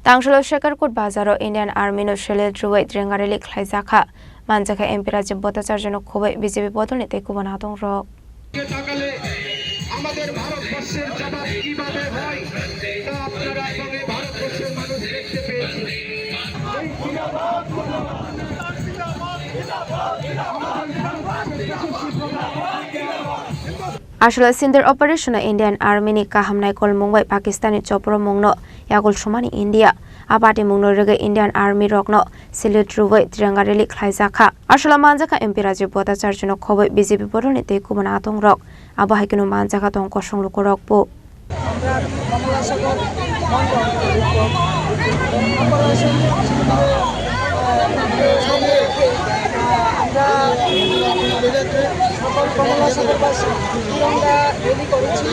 Tangshalo Shekarkut Bazaro Indian Army no Shele Druwai Drengareli Khlaizakha Manjaka MP Rajya Bhattacharya Jano Khobei BJP Bodolnite Kubanatong Rok আমাদের ভারতবর্ষের জবাব কিভাবে হয় তা আপনারা এবং এই ভারতবর্ষের মানুষ দেখতে পেয়েছে। Ashula Sindir Operation Indian Army ni kahamnai kol Mumbai Pakistani chopro mungno yagol somani India abati mungno rege Indian Army rokno Silit Druwai Drengareli Khlaizakha Ashula Manjaka MP Rajya Bhattacharya Jano Khobei BJP Bodolnite Kubanatong Rok abo haikunu Manjaka tong kosong luko rokbo সকল কমলা সাগরবাসী Tiranga rally করেছি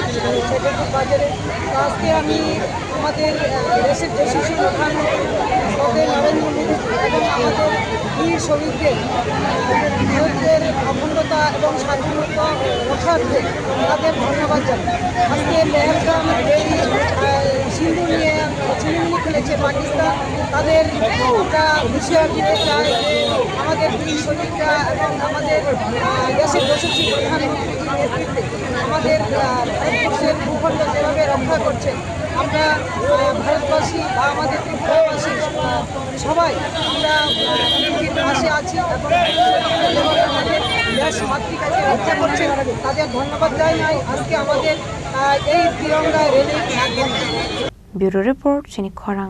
secretary বাজারে। আজকে আমি আমাদের দেশের যশস্বী প্রধানমন্ত্রী নরেন্দ্র মোদী এবং আমাদের বীর শহীদদের ভারতের অখণ্ডতা এবং স্বাধীনতা রক্ষার্থে তাদের ধন্যবাদ জানাই। আজকে মেহেরগাম রেলি সিন্ধু নিয়ে ছিনিমিনি খেলেছে পাকিস্তান, তাদের একটা বিষয় দিতে চায় যে আমাদের বীর শহীদরা এবং আমাদের দেশের যশস্বী প্রধানমন্ত্রীর নেতৃত্বে আমাদের ভারতবর্ষের ভূখণ্ড যেভাবে রক্ষা করছেন, আমরা ভারতবাসী বা আমাদের ত্রিপুরাবাসী সবাই আমরা পৃথিবীর পাশে আছি এবং আমাদের দেশ মাতৃকাকে রক্ষা করছেন, তাদের ধন্যবাদ জানাই। আজকে আমাদের এই তিরঙ্গা রেলি ব্যুরো রিপোর্ট চিনি খরাং।